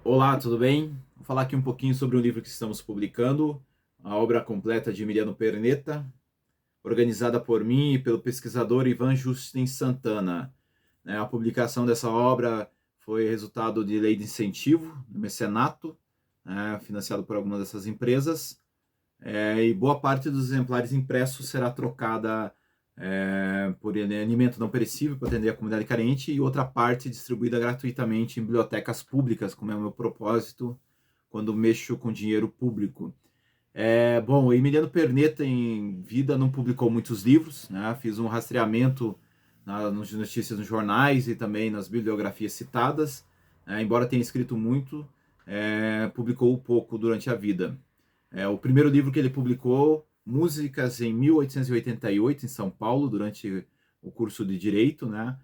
Olá, tudo bem? Vou falar aqui um pouquinho sobre um livro que estamos publicando, a obra completa de Emiliano Perneta, organizada por mim e pelo pesquisador Ivan Justin Santana. A publicação dessa obra foi resultado de lei de incentivo, do mecenato, financiado por algumas dessas empresas, e boa parte dos exemplares impressos será trocada por alimento não perecível para atender a comunidade carente e outra parte distribuída gratuitamente em bibliotecas públicas, como é o meu propósito quando mexo com dinheiro público. Bom, o Emiliano Perneta em vida não publicou muitos livros, né? Fiz um rastreamento nas notícias nos jornais e também nas bibliografias citadas, embora tenha escrito muito, publicou pouco durante a vida. O primeiro livro que ele publicou, Músicas em 1888, em São Paulo, durante o curso de Direito, né?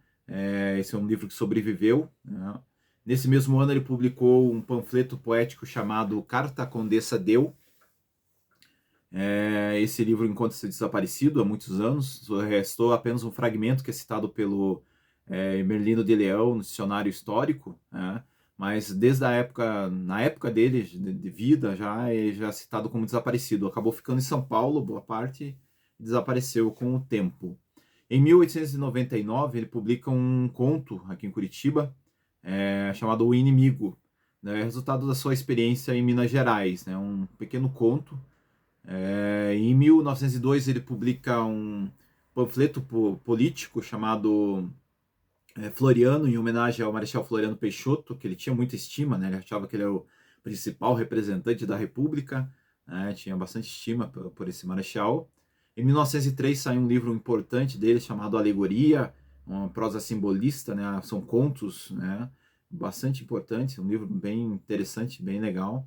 Esse é um livro que sobreviveu, né? Nesse mesmo ano ele publicou um panfleto poético chamado Carta à Condessa Deu. Esse livro encontra-se desaparecido há muitos anos, restou apenas um fragmento que é citado pelo Merlino de Leão no dicionário histórico, né? Mas desde a época, na época dele de vida, já é citado como desaparecido. Acabou ficando em São Paulo, boa parte, e desapareceu com o tempo. Em 1899, ele publica um conto aqui em Curitiba, chamado O Inimigo, né, resultado da sua experiência em Minas Gerais, né, um pequeno conto. Em 1902, ele publica um panfleto político chamado Floriano, em homenagem ao Marechal Floriano Peixoto, que ele tinha muita estima, né? Ele achava que ele era o principal representante da República, né? Tinha bastante estima por esse marechal. Em 1903 sai um livro importante dele chamado Alegoria, uma prosa simbolista, né? São contos, né? Bastante importante, um livro bem interessante, bem legal.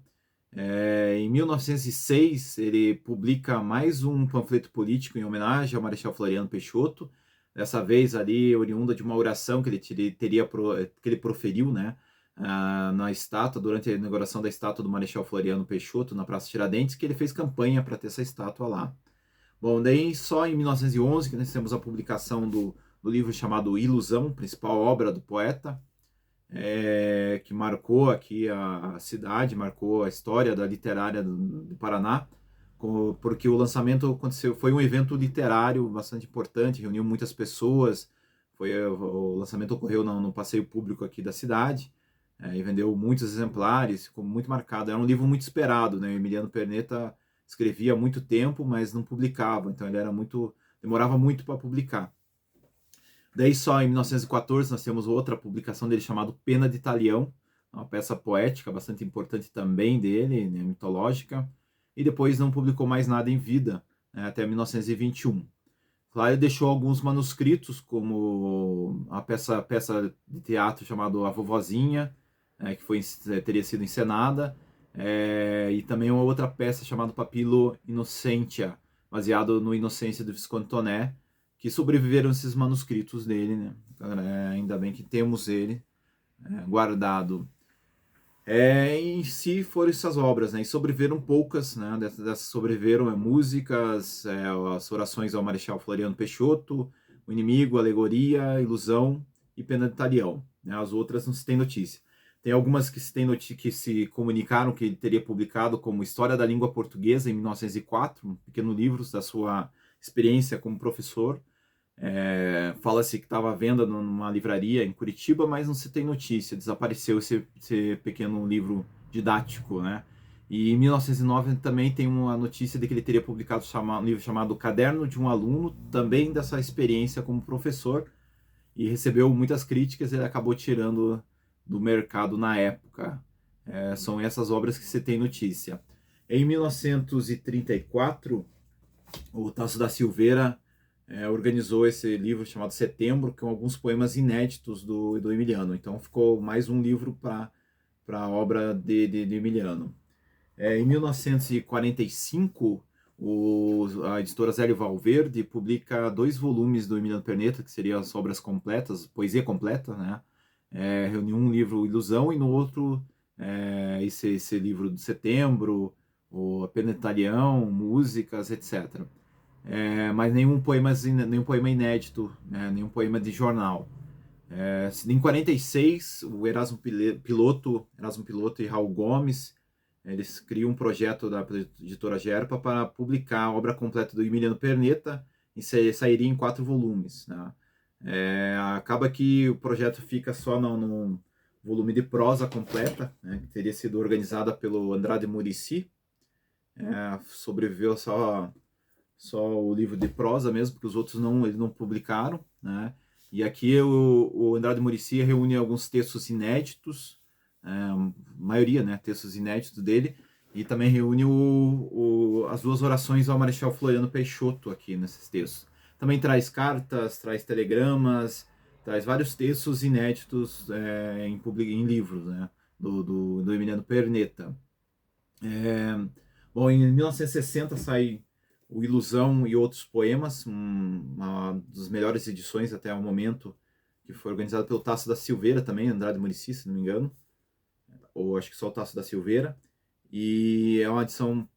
Em 1906 ele publica mais um panfleto político em homenagem ao Marechal Floriano Peixoto, dessa vez ali oriunda de uma oração que que ele proferiu, né, na estátua, durante a inauguração da estátua do Marechal Floriano Peixoto na Praça Tiradentes, que ele fez campanha para ter essa estátua lá. Bom, daí só em 1911 que nós temos a publicação do livro chamado Ilusão, principal obra do poeta, que marcou aqui a cidade, marcou a história da literária do Paraná, porque o lançamento aconteceu, foi um evento literário bastante importante, reuniu muitas pessoas, o lançamento ocorreu no passeio público aqui da cidade, e vendeu muitos exemplares, ficou muito marcado. Era um livro muito esperado, né? O Emiliano Perneta escrevia há muito tempo, mas não publicava, então ele era demorava muito para publicar. Daí só em 1914 nós temos outra publicação dele chamado Pena de Talião, uma peça poética bastante importante também dele, né, mitológica, e depois não publicou mais nada em vida, né, até 1921. Claro, ele deixou alguns manuscritos, como a peça de teatro chamada A Vovozinha, que teria sido encenada, e também uma outra peça chamada Papilo Innocentia, baseado no Inocência do Visconde Toné, que sobreviveram esses manuscritos dele, né? Ainda bem que temos ele guardado. Em si foram essas obras, né? E sobreviveram poucas, né? Dessas sobreviveram músicas, as orações ao Marechal Floriano Peixoto, O Inimigo, Alegoria, Ilusão e Pena de Talião, né? As outras não se tem notícia. Tem algumas que se comunicaram que ele teria publicado, como História da Língua Portuguesa, em 1904, um pequeno livro da sua experiência como professor. Fala-se que estava à venda numa livraria em Curitiba, mas não se tem notícia. Desapareceu esse pequeno livro didático, né? E em 1909 também tem uma notícia de que ele teria publicado um livro chamado Caderno de um Aluno, também dessa experiência como professor, e recebeu muitas críticas. Ele acabou tirando do mercado na época. São essas obras que se tem notícia. Em 1934, o Tasso da Silveira organizou esse livro chamado Setembro, com alguns poemas inéditos do Emiliano. Então ficou mais um livro para a obra de Emiliano. Em 1945, a editora Zélio Valverde publica 2 volumes do Emiliano Perneta, que seriam as obras completas, poesia completa, né? Reuniu um livro Ilusão e no outro esse livro de Setembro, o Penetarião, músicas, etc. Mas nenhum poema inédito, né? Nenhum poema de jornal. Em 46, o Erasmo Piloto e Raul Gomes, eles criam um projeto da editora Gerpa para publicar a obra completa do Emiliano Perneta e sairia em 4 volumes, né? Acaba que o projeto fica só no volume de prosa completa, né, que teria sido organizada pelo Andrade Murici. Sobreviveu só o livro de prosa mesmo, porque os outros eles não publicaram, né? E aqui o Andrade Murici reúne alguns textos inéditos, maioria, né, textos inéditos dele, e também reúne as 2 orações ao Marechal Floriano Peixoto aqui nesses textos. Também traz cartas, traz telegramas, traz vários textos inéditos em livros, né, do Emiliano Perneta. Bom, em 1960 sai o Ilusão e Outros Poemas, uma das melhores edições até o momento, que foi organizada pelo Tasso da Silveira também, Andrade Murici, se não me engano, ou acho que só o Tasso da Silveira, e é uma edição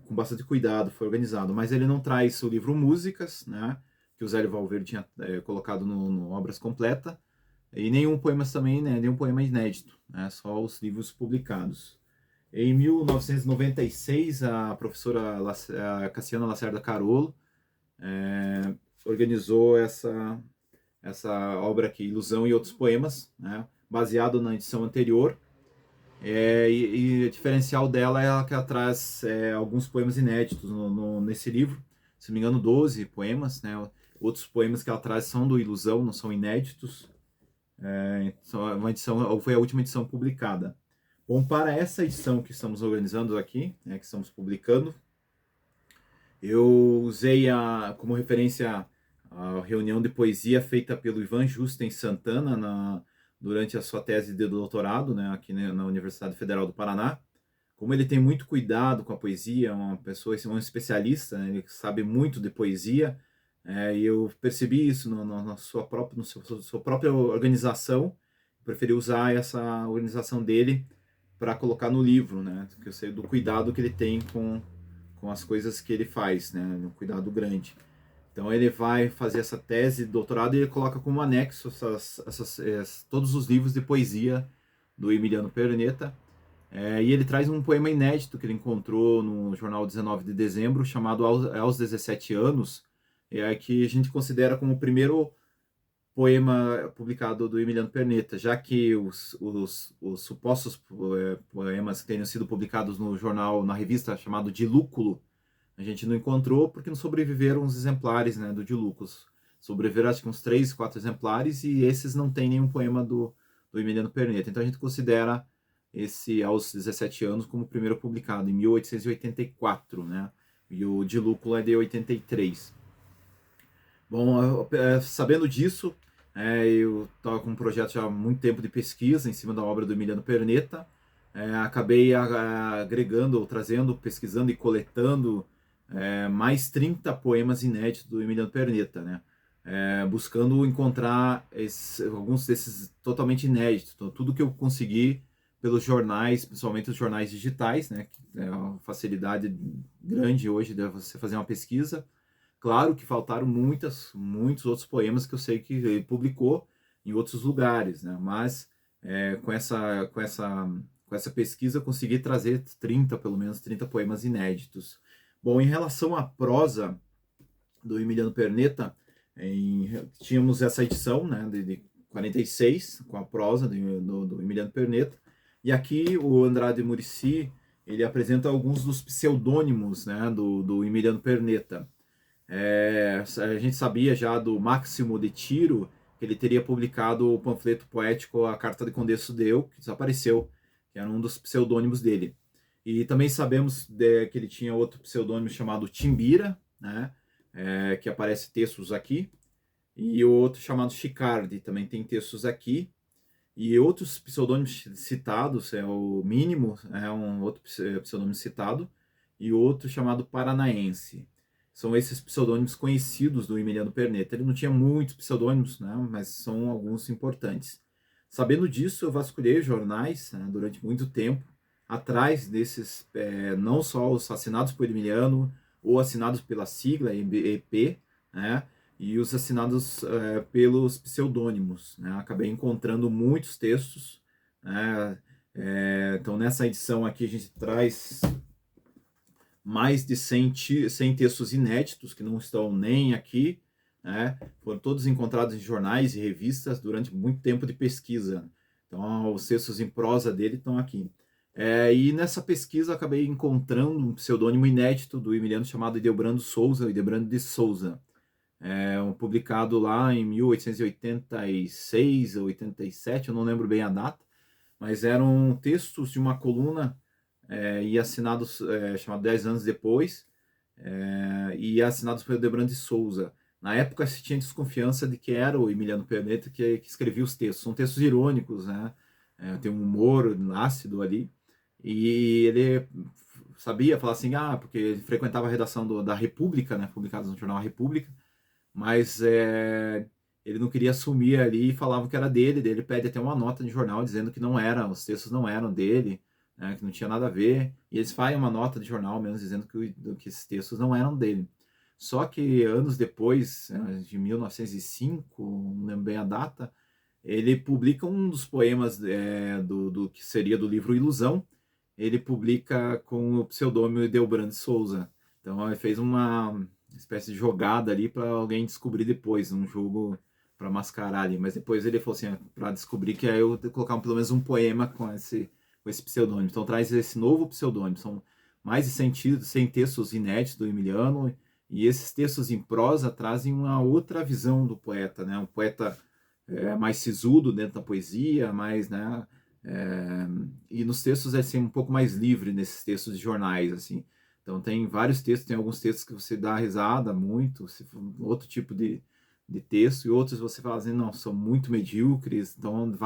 com bastante cuidado, foi organizado, mas ele não traz o livro Músicas, né, que o Zélio Valverde tinha colocado no Obras Completa, e nenhum poema também, né, nenhum poema inédito, né, só os livros publicados. Em 1996, a professora Cassiana Lacerda Carolo organizou essa obra aqui, Ilusão e Outros Poemas, né, baseado na edição anterior. E o diferencial dela é que ela traz alguns poemas inéditos nesse livro, se não me engano, 12 poemas. Né, outros poemas que ela traz são do Ilusão, não são inéditos. Foi a última edição publicada. Bom, para essa edição que estamos organizando aqui, né, que estamos publicando, eu usei como referência a reunião de poesia feita pelo Ivan Justen Santana durante a sua tese de doutorado, né, aqui na Universidade Federal do Paraná. Como ele tem muito cuidado com a poesia, uma pessoa, um especialista, né, ele sabe muito de poesia, e eu percebi isso na sua própria organização, preferi usar essa organização dele para colocar no livro, né? Porque eu sei do cuidado que ele tem com as coisas que ele faz, né? Um cuidado grande. Então ele vai fazer essa tese de doutorado e ele coloca como anexo todos os livros de poesia do Emiliano Perneta. E ele traz um poema inédito que ele encontrou no jornal 19 de dezembro, chamado Aos 17 Anos, que a gente considera como o primeiro poema publicado do Emiliano Perneta, já que os supostos poemas que tenham sido publicados no jornal, na revista chamado Dilúculo, a gente não encontrou porque não sobreviveram os exemplares, né, do Dilúculo. Sobreviveram acho que uns 3, 4 exemplares e esses não tem nenhum poema do Emiliano Perneta. Então a gente considera esse Aos 17 Anos como o primeiro publicado, em 1884, né? E o Dilúculo é de 83. Bom, sabendo disso, eu estava com um projeto já há muito tempo de pesquisa em cima da obra do Emiliano Perneta. Acabei agregando, trazendo, pesquisando e coletando mais 30 poemas inéditos do Emiliano Perneta, né? Buscando encontrar alguns desses totalmente inéditos. Então, tudo que eu consegui pelos jornais, principalmente os jornais digitais, né? Que é uma facilidade grande hoje de você fazer uma pesquisa. Claro que faltaram muitos outros poemas que eu sei que ele publicou em outros lugares, né? Mas com essa pesquisa eu consegui trazer pelo menos 30 poemas inéditos. Bom, em relação à prosa do Emiliano Perneta, tínhamos essa edição, né, de 46, com a prosa do Emiliano Perneta, e aqui o Andrade Murici, ele apresenta alguns dos pseudônimos, né, do Emiliano Perneta. A gente sabia já do Máximo de Tiro, que ele teria publicado o panfleto poético A Carta de Condesso Deu, que desapareceu, que era um dos pseudônimos dele. E também sabemos que ele tinha outro pseudônimo chamado Timbira, né, que aparece textos aqui, e o outro chamado Chicardi, também tem textos aqui. E outros pseudônimos citados, o Mínimo, é um outro pseudônimo citado, e outro chamado Paranaense. São esses pseudônimos conhecidos do Emiliano Perneta. Ele não tinha muitos pseudônimos, né, mas são alguns importantes. Sabendo disso, eu vasculhei jornais, né, durante muito tempo, atrás desses, não só os assinados por Emiliano, ou assinados pela sigla EP, né, e os assinados pelos pseudônimos, né? Acabei encontrando muitos textos, né? Então, nessa edição aqui, a gente traz mais de 100 textos inéditos que não estão nem aqui, né? Foram todos encontrados em jornais e revistas durante muito tempo de pesquisa. Então, os textos em prosa dele estão aqui. E nessa pesquisa acabei encontrando um pseudônimo inédito do Emiliano chamado Ildebrando Souza, Ildebrando de Souza, publicado lá em 1886 ou 87, eu não lembro bem a data, mas eram textos de uma coluna e assinados, chamado 10 anos depois, e assinados pelo Ildebrando de Souza. Na época se tinha desconfiança de que era o Emiliano Perneta que escrevia os textos. São textos irônicos, né? Tem um humor ácido ali. E ele sabia falar assim, porque ele frequentava a redação da República, né? Publicados no jornal República, mas ele não queria assumir ali e falava que era dele. Ele pede até uma nota de jornal dizendo que não era, os textos não eram dele, né, que não tinha nada a ver. E eles fazem uma nota de jornal mesmo dizendo que esses textos não eram dele. Só que anos depois, de 1905, não lembro bem a data, ele publica um dos poemas do que seria do livro Ilusão. Ele publica com o pseudônimo Delbrando de Souza. Então ele fez uma espécie de jogada ali para alguém descobrir depois, um jogo para mascarar ali. Mas depois ele falou assim, para descobrir que aí eu colocar pelo menos um poema com esse pseudônimo. Então traz esse novo pseudônimo. São mais de 100 textos inéditos do Emiliano, e esses textos em prosa trazem uma outra visão do poeta, né? Um poeta mais sisudo dentro da poesia, mais, né? E nos textos é assim, um pouco mais livre nesses textos de jornais, assim. Então tem vários textos, tem alguns textos que você dá risada muito, se for outro tipo de texto, e outros você fala assim, não, são muito medíocres, então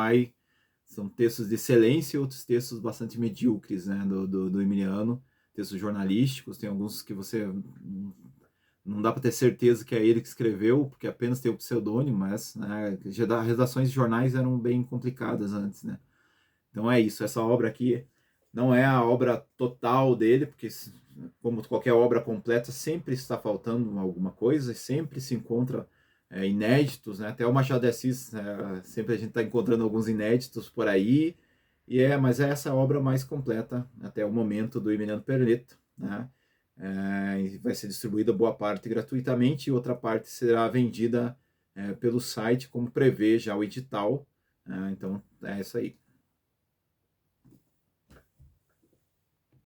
são textos de excelência e outros textos bastante medíocres, né, do Emiliano, textos jornalísticos, tem alguns que você não dá para ter certeza que é ele que escreveu, porque apenas tem o pseudônimo, mas né, as redações de jornais eram bem complicadas antes, né. Então é isso, essa obra aqui não é a obra total dele, porque como qualquer obra completa, sempre está faltando alguma coisa, sempre se encontra inéditos, né? Até o Machado de Assis, sempre a gente está encontrando alguns inéditos por aí, mas é essa obra mais completa até o momento do Emiliano Perleto, né? Vai ser distribuída boa parte gratuitamente e outra parte será vendida pelo site, como prevê já o edital. Então é isso aí.